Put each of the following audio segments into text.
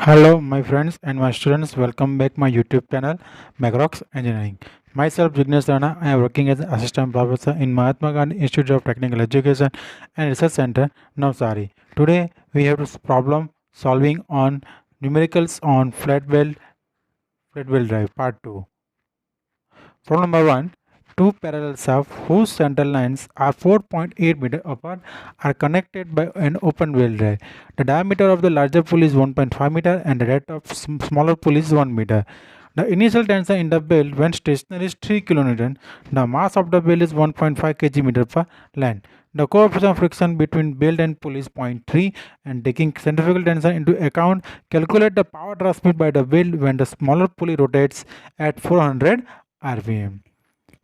Hello, my friends and my students. Welcome back my YouTube channel, Macrox Engineering. Myself, Jignesh Rana. I am working as an assistant professor in Mahatma Gandhi Institute of Technical Education and Research Center, Navsari. Today, we have this problem solving on numericals on flat wheel drive, part 2. Problem number 1. Two parallel shafts whose center lines are 4.8 meter apart are connected by an open wheel drive. The diameter of the larger pulley is 1.5 meter and the depth of smaller pulley is 1 meter. The initial tension in the belt when stationary is 3 kN. The mass of the belt is 1.5 kg meter per length. The coefficient of friction between belt and pulley is zero point 0.3, and taking centrifugal tension into account, calculate the power transmitted by the belt when the smaller pulley rotates at 400 RPM.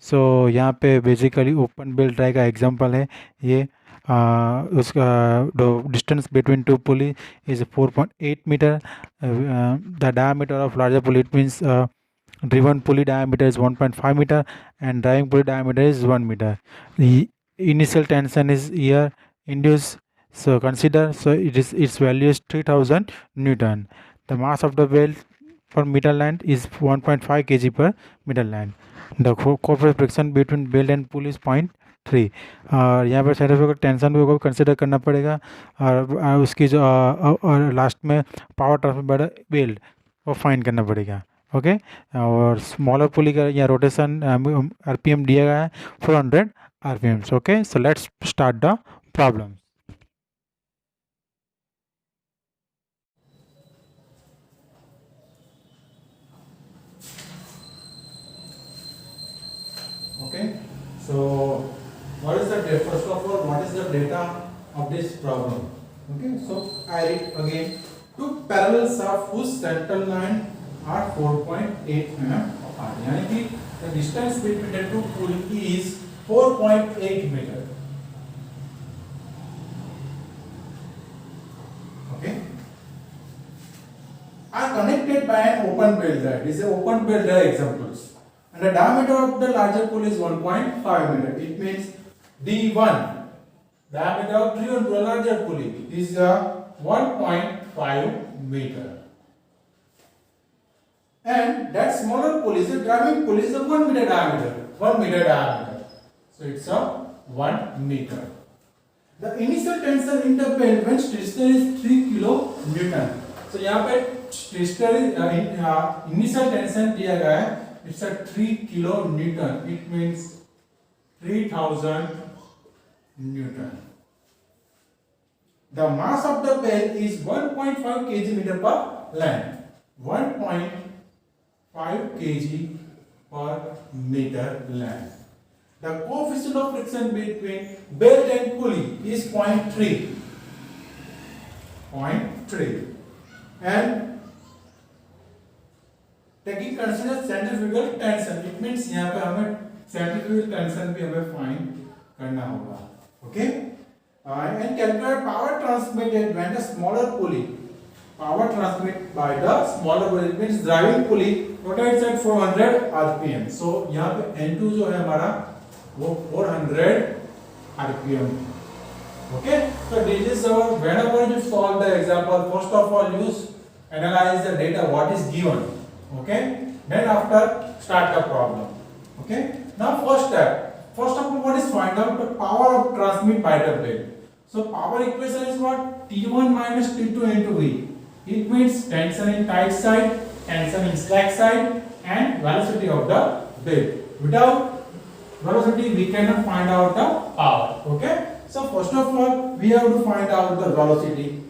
So यहाँ पे basically open belt drive का example है ये उसका distance between two pulley is 4.8 metre the diameter of larger pulley it means driven pulley diameter is 1.5 meter and driving pulley diameter is 1 meter. The initial tension is here induced, so consider, so its value is 3000 newton. The mass of the belt per meter length is 1.5 kg per meter length. The coefficient friction between belt and pulley is 0.3. और यहाँ पर centrifugal tension को consider करना पड़ेगा और उसकी जो और लास्ट में power transfer by the belt को फाइंड करना पड़ेगा. ओके और स्मॉलर पुली का यहाँ रोटेशन आरपीएम दिया गया है 400 RPM. Okay so let's start the problem. Okay, so what is the first of all, what is the data of this problem? Okay, so I read again. Two parallel shafts whose central line are 4.8 mm apart. यानी कि the distance between the two pulley is 4.8 meter. Okay, are connected by an open belt drive. This is open belt drive examples. And the diameter of the larger pulley is 1.5 meter. It means D1, diameter of driven to a larger pulley is 1.5 meter. And that smaller pulley is a driving pulley is a 1 meter diameter. 1 meter diameter. So it's a 1 meter. The initial tension in the belt when stationary is 3 kilo Newton. So यहाँ पे stationary initial tension दिया गया है. It's a 3 kilo Newton. It means 3000 Newton. The mass of the belt is 1.5 kg meter per length. 1.5 kg per meter length. The coefficient of friction between belt and pulley is 0.3. 0.3. And taking consider centrifugal tension, it means यहाँ पे हमें centrifugal tension भी हमें find करना होगा. Okay, and calculate power transmitted when the smaller pulley, power transmitted by the smaller pulley, it means driving pulley rotates at 400 rpm. So यहाँ पे N2 जो है हमारा वो 400 rpm. Okay, so this is our, whenever you solve the example, first of all use analyze the data what is given. Okay, then after start the problem. Okay, now first step, first of all what is find out the power of transmit by the belt. So power equation is what? T1 minus T2 into V. It means tension in tight side, tension in slack side and velocity of the belt. Without velocity we cannot find out the power. Okay, so first of all we have to find out the velocity.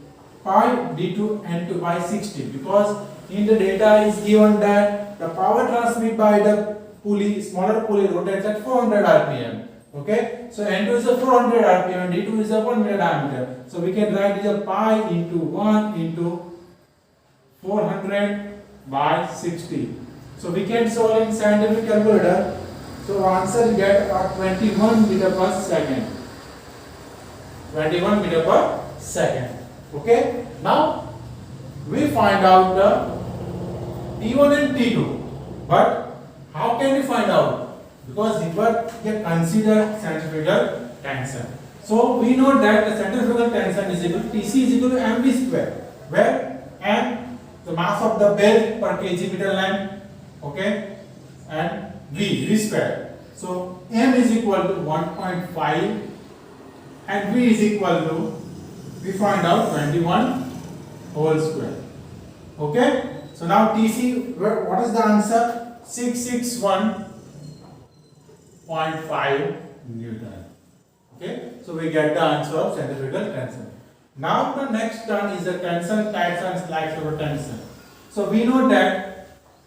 Pi d2 n2 by 60, because in the data is given that the power transmitted by the pulley, smaller pulley rotates at 400 rpm. Okay, so n2 is a 400 rpm and d2 is a 1 meter diameter. So we can write it as pi into 1 into 400 by 60. So we can solve in scientific calculator. So answer get 21 meter per second. 21 meter per second. Okay, now we find out the T1 and T2, but how can we find out? Because we consider centrifugal tension. So we know that the centrifugal tension is equal to Tc is equal to mv square, where m So mass of the bell per kg meter length, okay, and V square. So M is equal to 1.5 and V is equal to, we find out 21 whole square. Okay. So now TC, what is the answer? 661.5 Newton. Okay. So we get the answer of centrifugal tension. Now the next turn is the tension types and slack over tension. So we know that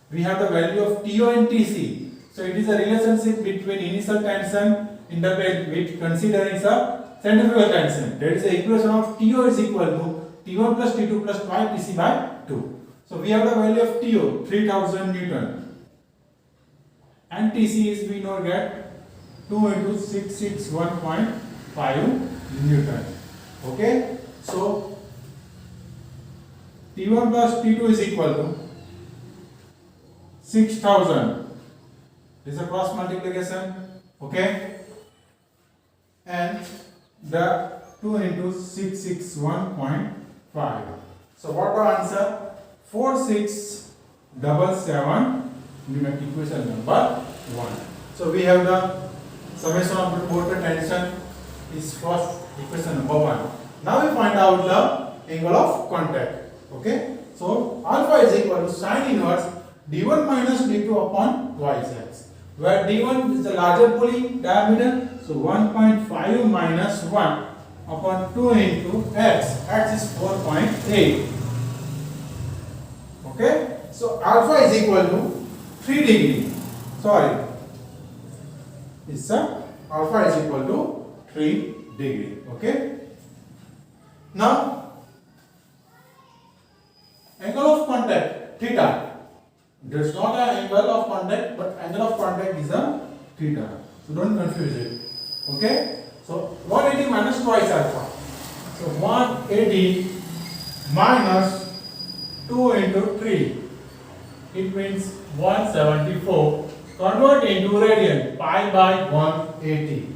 we have the value of TO and TC. So it is a relationship between initial tension in the bed which considering a centrifugal tension. That is the equation of TO is equal to T1 plus T2 plus 5 TC by 2. So we have the value of TO 3000 Newton and TC is we know that 2 into 661.5 Newton. Okay. So T1 plus T2 is equal to 6000. This is a cross multiplication. Okay. And the 2 into 661.5. So what the answer? 4677 Newton, equation number 1. So we have the summation of the total tension is first equation number 1. Now we find out the angle of contact. Okay. So alpha is equal to sine inverse d1 minus d2 upon yx, where d1 is the larger pulley diameter. So 1.5 minus 1 upon 2 into x. X is 4.8. Okay. So alpha is equal to 3 degree. Sorry. It's alpha is equal to 3 degree. Okay. Now angle of contact theta. There is not an angle of contact, but angle of contact is a theta. So don't confuse it. Okay. So 180 minus twice alpha. So 180 minus 2 into 3. It means 174. Convert into radian. Pi by 180.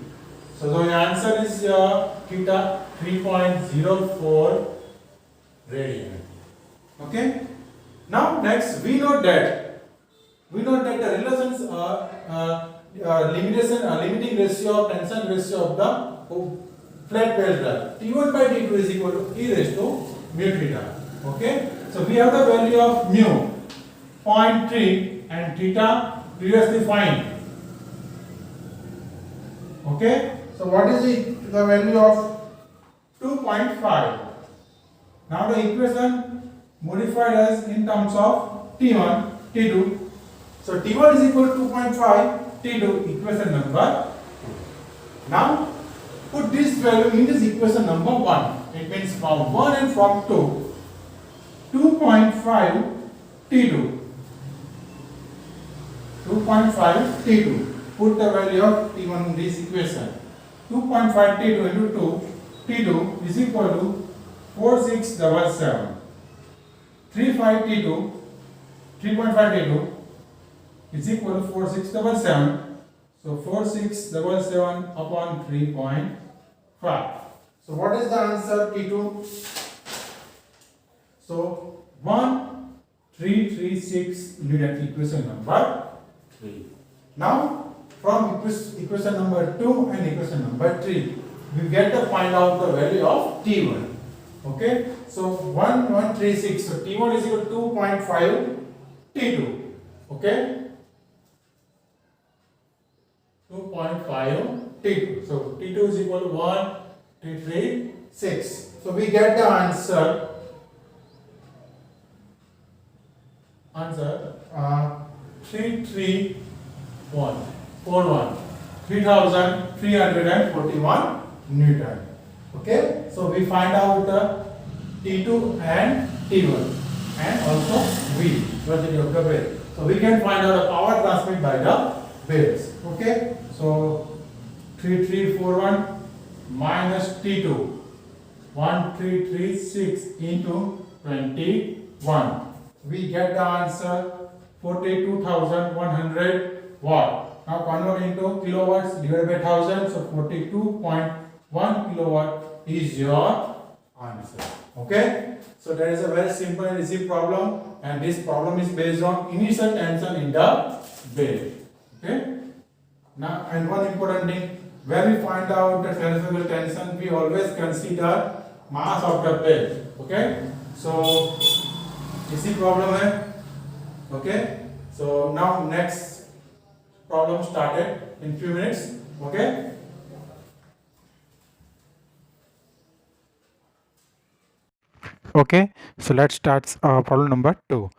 So the answer is theta 3.04 radian. Okay. Now next we know that the relations limiting ratio of tension ratio of the flat belt drive. T1 by T2 is equal to E raised to mu theta. Okay. So we have the value of mu 0.3 and theta previously find. Okay. So what is the value of 2.5? Now the equation modified as in terms of T1, T2. So T1 is equal to 2.5, T2 equation number 2. Now put this value in this equation number 1. It means from 1 and from 2. 2.5 T2. 2.5 T2. Put the value of T1 in this equation. 2.5 T2 into 2. T2 is equal to 4677. 3.5 T2 is equal to 4677. So 4677 upon 3.5. So what is the answer T2? So 1336 Newton, equation number 3. Now from equation number 2 and equation number 3 we get to find out the value of T1. Okay. So 1136. So T1 is equal to 2.5 T2. Okay. 2.5 T2. So T2 is equal to 1336. So we get the answer 3341 Newton. Okay. So we find out T2 and T1 and also V, velocity of the bell. So we can find out the power transmitted by the bells. Okay. So 3341 minus T2, 1336 into 21. We get the answer 42,100 watt. Now convert into kilowatts divided by 1000. So 42.1 kilowatt is your answer. Okay. So that is a very simple and easy problem, and this problem is based on initial tension in the belt. Okay. Now, and one important thing, when we find out the transferable tension, we always consider mass of the belt. Okay. So easy problem hai. Okay. So now next problem started in few minutes. Okay. Okay, so let's start problem number 2.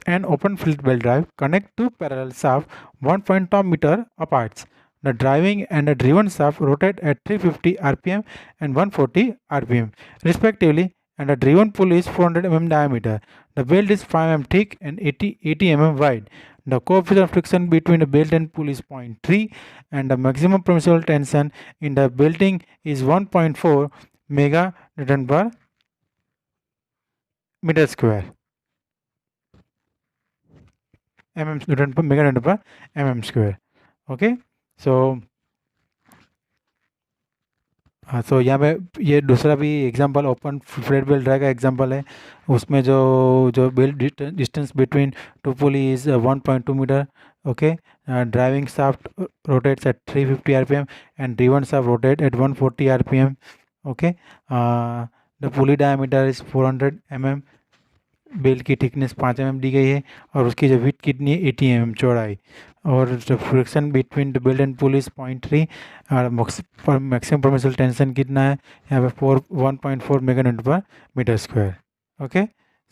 An open fleet belt drive connect two parallel shafts 1.2 meter apart. The driving and the driven shaft rotate at 350 rpm and 140 rpm respectively, and the driven pulley is 400 mm diameter. The belt is 5 mm thick and 80 mm wide. The coefficient of friction between the belt and pulley is 0.3, and the maximum permissible tension in the belting is 1.4 mega Newton per meter square. Newton per mega Newton per square. Okay so यहाँ पे ये दूसरा भी example open flat belt drive का example है. उसमें जो जो belt distance between two pulley is 1.2 metre. Okay. Driving shaft rotates at 350 rpm and driven shaft rotate at 140 rpm. Okay. The pulley diameter is 400 mm. Belt की thickness 5 mm दी गई है और उसकी जो विड्थ कितनी है 80 mm चौड़ाई. और जो friction between the belt and pulley is 0.3 और मैक्सिमम परमिसिबल टेंशन कितना है यहाँ पे 1.4 मेगा न्यूटन पर मीटर स्क्वायर. ओके.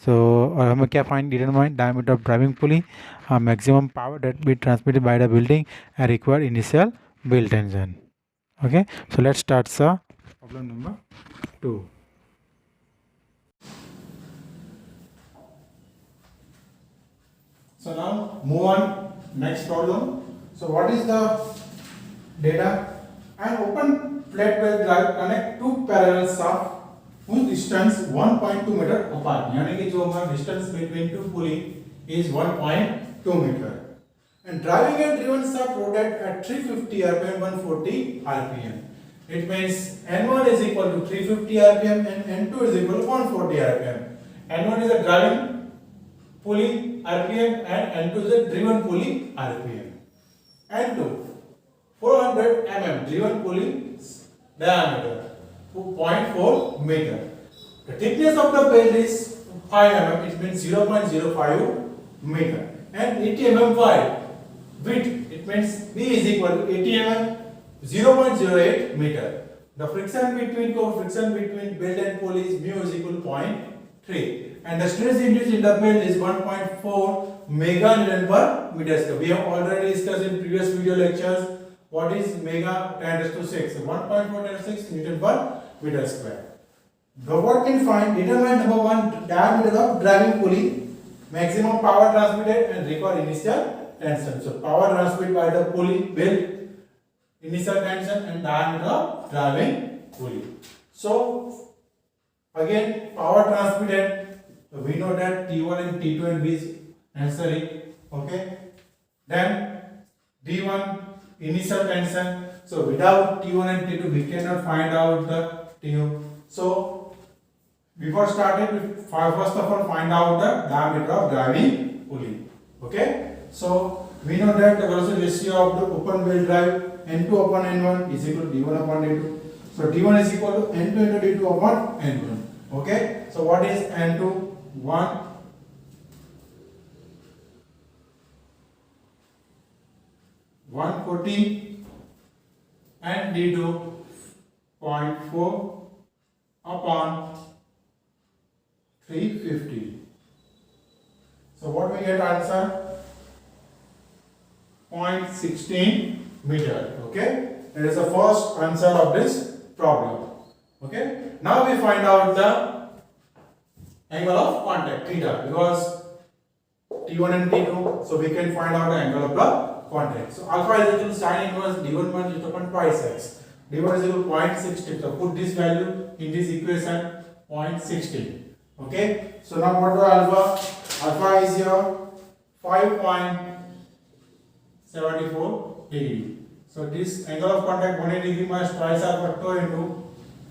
सो और हमें क्या find determine diameter of driving pulley, maximum power that be transmitted by the building and required initial belt tension. Okay. So let's start problem number 2. So now move on next problem. So what is the data? An open flat belt drive connect two parallel shafts whose distance 1.2 meter apart. यानी कि जो हमारा distance between two pulley is 1.2 meter. And driving and driven shaft rotate at 350 rpm 140 rpm. It means N1 is equal to 350 rpm and N2 is equal to 140 rpm. N1 is a driving pulley rpm and N2 is a driven pulley rpm. N2 400 mm driven pulley diameter 0.4 meter. The thickness of the belt is 5 mm, it means 0.05 meter, and 80 mm wide. Width, it means B is equal to 80 mm 0.08 meter. The friction between belt and pulley is mu is equal to 0.3, and the stress induced in the belt is 1.4 mega Newton per meter square. We have already discussed in previous video lectures what is mega 10 raised to 6. 1.4 10 to 6 Newton per meter square. The what can find determine number 1 diameter of driving pulley, maximum power transmitted and required initial tension. So power transmitted by the pulley belt, initial tension and diameter of driving pulley. So again power transmitted, we know that T1 and T2 and V is necessary. Okay. Then D1 initial tension. So without T1 and T2 we cannot find out the TU. So before starting, first of all find out the diameter of driving pulley. Okay. So we know that the velocity ratio of the open wheel drive N2 upon N1 is equal to D1 upon D2. So D1 is equal to N2 into D2 upon N1. Okay. So what is N2? 140 and D2 0.4 upon 350. So what we get answer? 0.16 meter. Okay. That is the first answer of this problem. Okay. Now we find out the angle of contact theta, because T1 and T2, so we can find out the angle of the contact. So alpha is equal to sin inverse D1 minus upon twice x. D1 is equal to 0.16. So put this value in this equation 0.16. Okay. So now what do alpha? Alpha is here 5.74 degree. So this angle of contact 180 degree minus twice alpha 2 into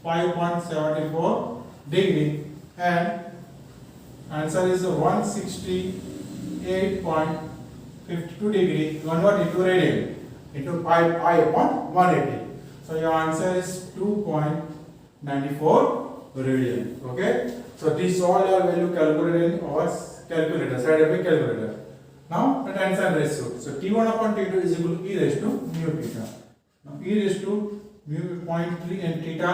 5.74 degree, and Answer is 168.52 degree convert into radian into pi upon 180. So your answer is 2.94 radian. Okay. So this all your value calculated in our calculator, scientific calculator. Now the tension ratio. So T1 upon T2 is equal to E raised to mu theta. Now E raised to mu 0.3 and theta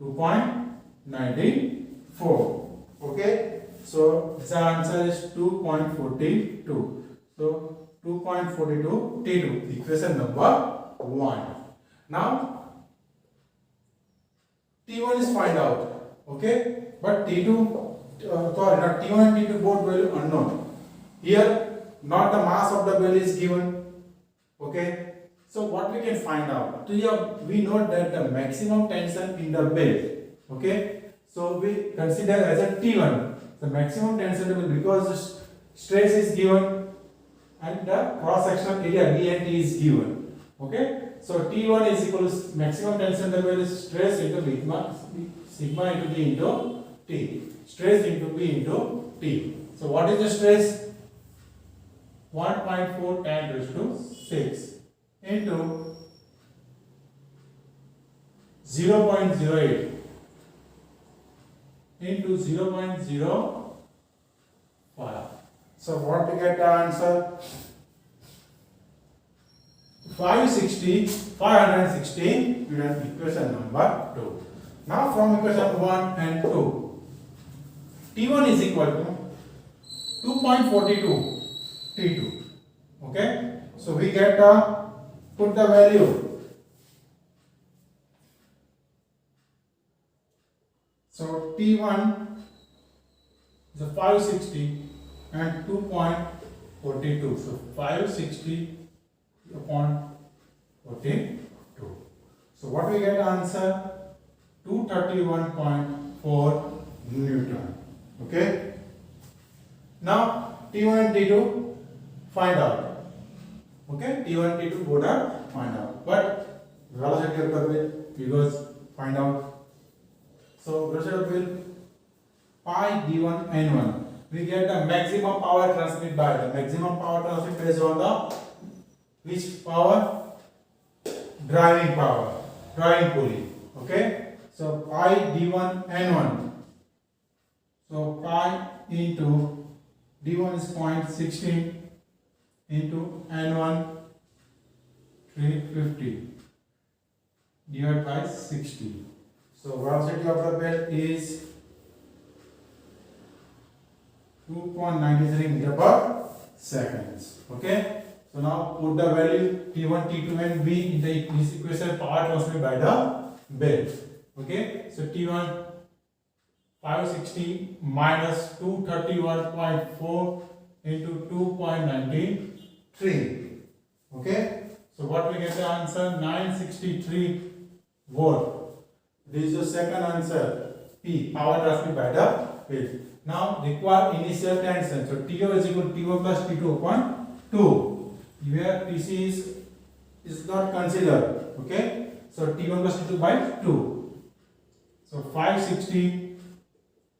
2.94. Okay. So the answer is 2.42. So 2.42 T2, equation number 1. Now T1 is find out. Okay. But T2, sorry, not T1 and T2 both value unknown. Here not the mass of the bell is given. Okay. So what we can find out? So here we know that the maximum tension in the bell. Okay. So we consider as a T1 the maximum tension level because the stress is given and the cross sectional area B and T is given. Okay. So T1 is equal to maximum tension level is stress into sigma into B into T. Stress into B into T. So what is the stress? 1.4 10 raised to 6 into 0.08 into 0.05. So what we get the answer? 516 equation number 2. Now from equation 1 and 2, T1 is equal to 2.42 T2. Okay. So we get put the value. So T1 is 560 and 2.42. So 560 upon 42. So what we get answer? 231.4 Newton. Okay. Now T1 and T2 find out. Okay. T1 and T2 both are find out. But velocity of the wheel because find out. So velocity of the wheel pi d1 n1. We get the maximum power transmitted by the maximum power transmitted based on the which power? Driving power, driving pulley. Okay. So pi d1 n1. So pi into d1 is 0.16 into n1 350 divided by 60. So velocity of the bell is 2.93 meter per seconds. Okay. So now put the value T1, T2 and V in the equation power transmitted by the bell. Okay. So T1 560 minus 231.4 into 2.93. Okay. So what we get the answer? 963 volt. This is the second answer. P, power transmitted by the bell. Now require initial tension. So T0 is equal to T1 plus T2 upon 2. Where TC is not considered. Okay. So T1 plus T2 by 2. So 560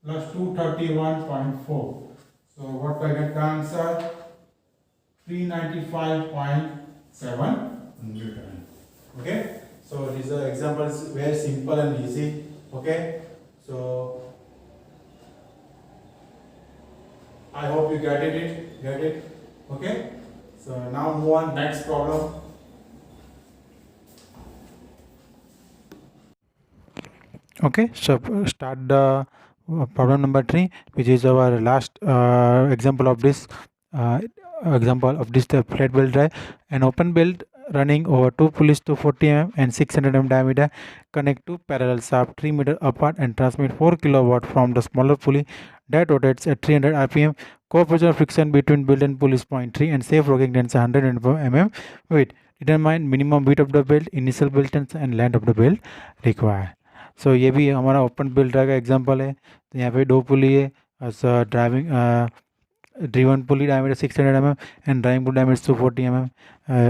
plus 231.4. So what I get the answer? 395.7 Newton. Okay. So these are examples very simple and easy. Okay. So I hope you get it. Okay. So now move on next problem. Okay, so start the problem number 3, which is our last example of this the flat belt drive. An open belt running over two pulleys to 40 mm and 600 mm diameter connect two parallel shafts 3 meter apart and transmit 4 kilowatt from the smaller pulley that rotates at 300 rpm. Coefficient of friction between belt and pulley is 0.3 and safe working tension 100 mm weight. Determine minimum weight of the belt, initial belt tension and length of the belt required. So ये भी हमारा open belt drive का example है. तो यहाँ पे दो पुली है, driving driven pulley diameter 600 mm and driving pulley diameter 240 mm.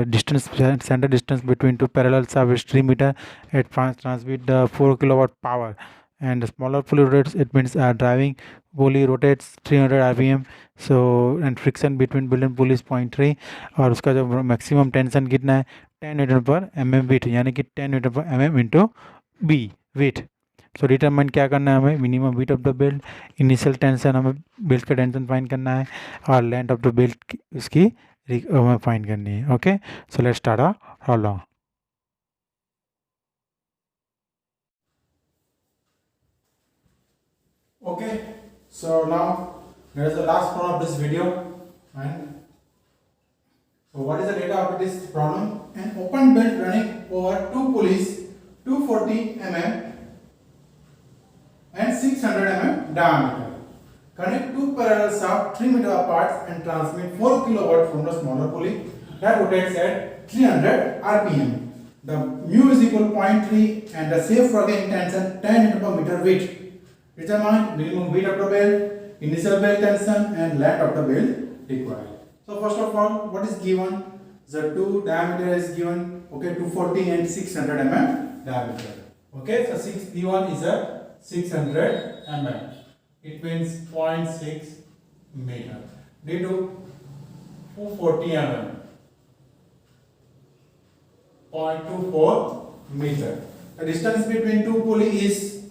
Distance, center distance between two parallel shafts is 3 meter. It transmit the 4 kilowatt power and the smaller pulley rotates, it means driving pulley rotates 300 rpm. So and friction between built and pulley is 0.3 और उसका जो maximum tension कितना है 10 Newton पर mm wheat, यानी कि 10 Newton पर mm into B wheat. सो determine क्या करना है हमें, minimum wheat of the belt, initial tension हमें बेल्ट का टेंशन फाइंड करना है और लेंथ ऑफ द बेल्ट उसकी हमें फाइंड करनी है. Okay, so let's start our problem. Okay, so now there is the last problem of this video. And so what is the data of this problem? An open belt running over two pulleys 240 mm and 600 mm diameter. Connect two parallel shafts 3 meter apart and transmit 4 kilowatt from the smaller pulley that rotates at 300 rpm. The mu is equal to 0.3 and the safe working tension 10 Newton per meter weight. Determine minimum weight of the belt, initial belt tension and length of the belt required. So first of all, what is given? The two diameter is given, okay, 240 and 600 mm diameter. Okay, so 6 given is a 600 mm. It means 0.6 meter. Due to 240 mm, 0.24 meter. The distance between two pulley is,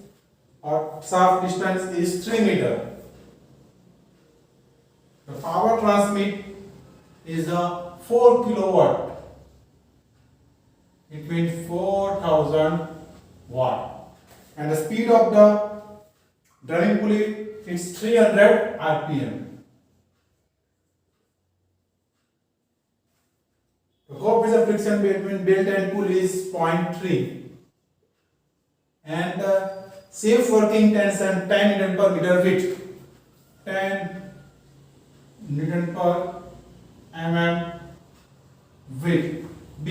or shaft distance is 3 meter. The power transmit is a 4 kilowatt. It means 4000 watt. And the speed of the driving pulley is 300 rpm. The coefficient of friction between belt and pulley is 0.3. And the safe working tension 10 Newton per meter weight. 10 Newton per mm weight. B,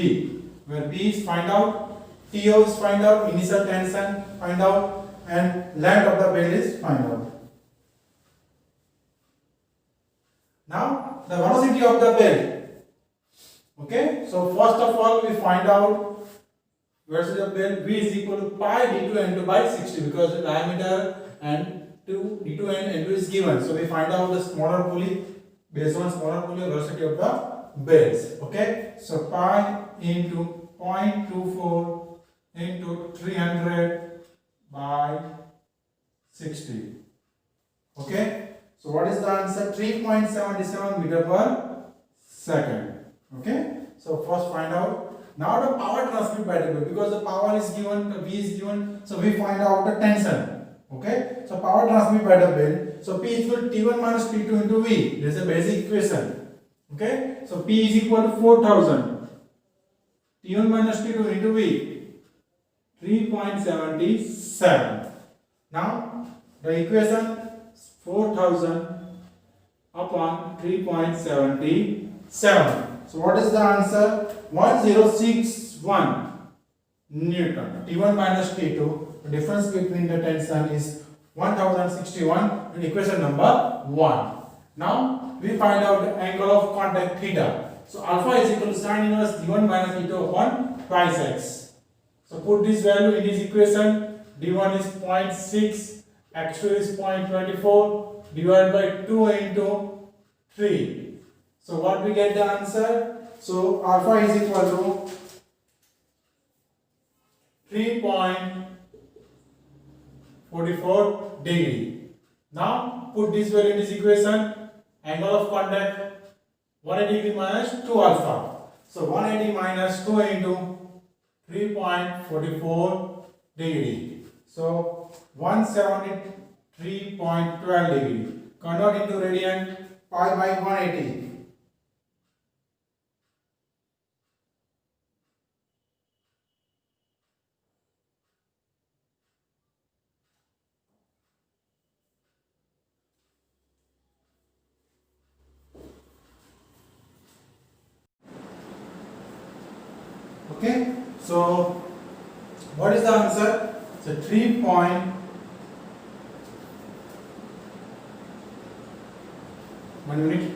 where B is find out, TO is find out, initial tension find out, and length of the belt is find out. Now the velocity of the belt. Okay, so first of all we find out velocity of belt. V is equal to pi d2 n2 by 60 because the diameter and d2 and n2 is given. So we find out the smaller pulley based on smaller pulley velocity of the belts. Okay, so pi into 0.24 into 300 by 60. Okay, so what is the answer? 3.77 meter per second. Okay, so first find out. Now the power transmitted by the belt, because the power is given, the V is given, so we find out the tension. Okay, so power transmitted by the belt, so P is equal to T1 minus T2 into V. This is a basic equation. Okay, so P is equal to 4000. T1 minus T2 into V, 3.77. Now the equation 4000 upon 3.77. So what is the answer? 1061 Newton. T1 minus T2. The difference between the tension is 1061 in equation number 1. Now we find out the angle of contact theta. So alpha is equal to sin inverse d1 minus d2 upon twice x. So put this value in this equation. d1 is 0.6, x2 is 0.24 divided by 2 into 3. So what we get the answer? So alpha is equal to 3.44 degree. Now put this value in this equation. Angle of contact 180 degree minus 2 alpha. So 180 minus 2 into 3.44 degree. So 173.12 degree. Convert into radian, pi by 180. Okay, so what is the answer? So 3 point 1 minute.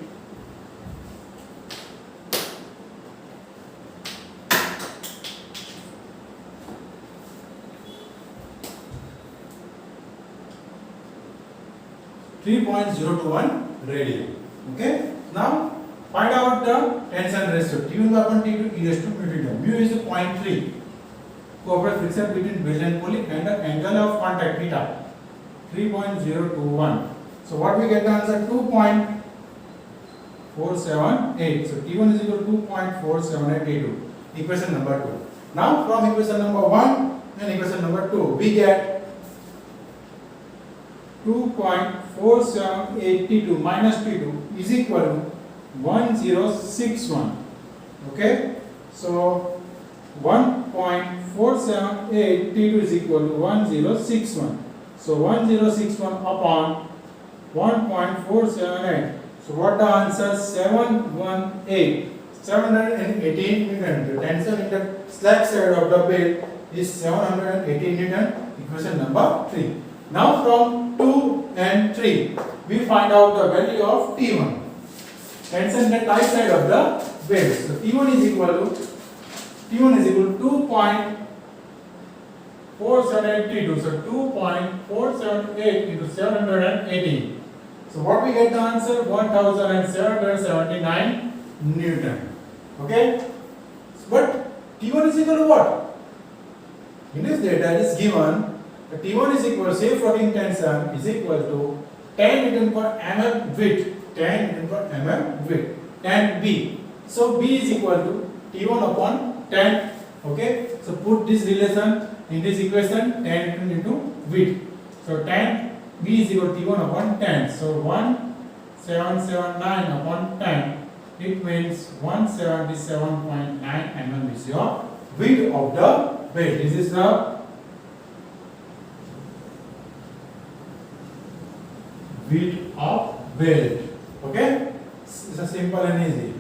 3.021 radian. Okay. Now find out the tension ratio T1/T2 e raised to mu t. Mu is 0.3. Cooperative friction between base and pulley and the angle of contact theta 3.021. So what we get the answer 2.478. So T1 is equal to 2.47882. Equation number 2. Now from equation number 1 and equation number 2 we get 2.4782 minus T2 is equal to 1061. Okay, so 1.478 T2 is equal to 1061. So 1061 upon 1.478. So what the answer? 718 Newton. The tension in the slack side of the bed is 718 Newton. Equation number 3. Now from 2 and 3 we find out the value of T1. Tension in the tight side of the bed. So T1 is equal to 2.478 T2. So 2.478 into 718. So what we get the answer? 1779 Newton. Okay. But T1 is equal to what? In this data it is given the T1 is equal to safe floating tension is equal to 10 Newton per mm width. 10 Newton per mm width. And B. So B is equal to T1 upon 10. Okay. So put this relation in this equation 10 Newton into width. So 10 B is equal to T1 upon 10. So 1779 upon 10. It means 177.9 mm is your width of the bed. This is the width of bed. Okay, it's a simple and easy.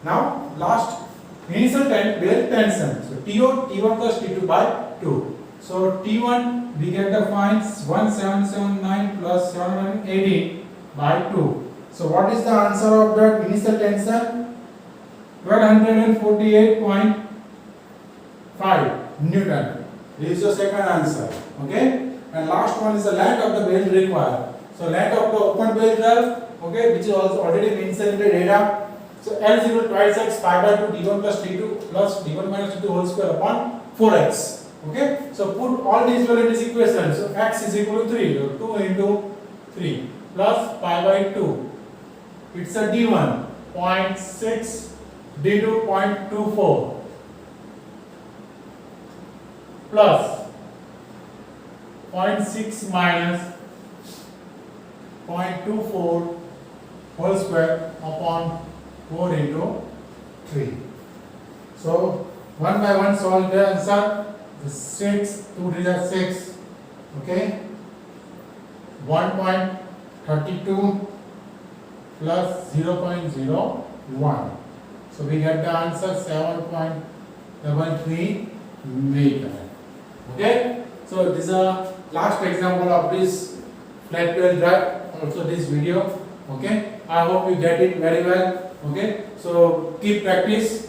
Now last initial belt tension. So T1 plus T2 by 2. So T1 we get the finds 1779 plus 718 by 2. So what is the answer of that initial tension? 1248.5 Newton. This is your second answer. Okay, and last one is the length of the belt required. So length of the open belt valve, okay, which is also already mentioned in the data. So L is equal to twice x pi by 2 T1 plus T2 plus T1 minus T2 whole square upon 4x. Okay, so put all these values in this equation. So x is equal to 3. So 2 into 3 plus pi by 2. It's a D1 0.6 D2 0.24 plus 0.6 minus 0.24 whole square upon 4 into 3. So 1 by 1 solve the answer. 6, 2 to the 6. Okay. 1.32 plus 0.01. So we get the answer 7.33 meter. Okay. So this is a last example of this flat belt drive. Also this video. Okay. I hope you get it very well. Okay. So keep practice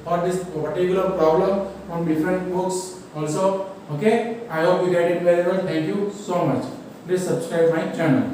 for this particular problem from different books also. Okay. I hope you get it very well. Thank you so much. Please subscribe my channel.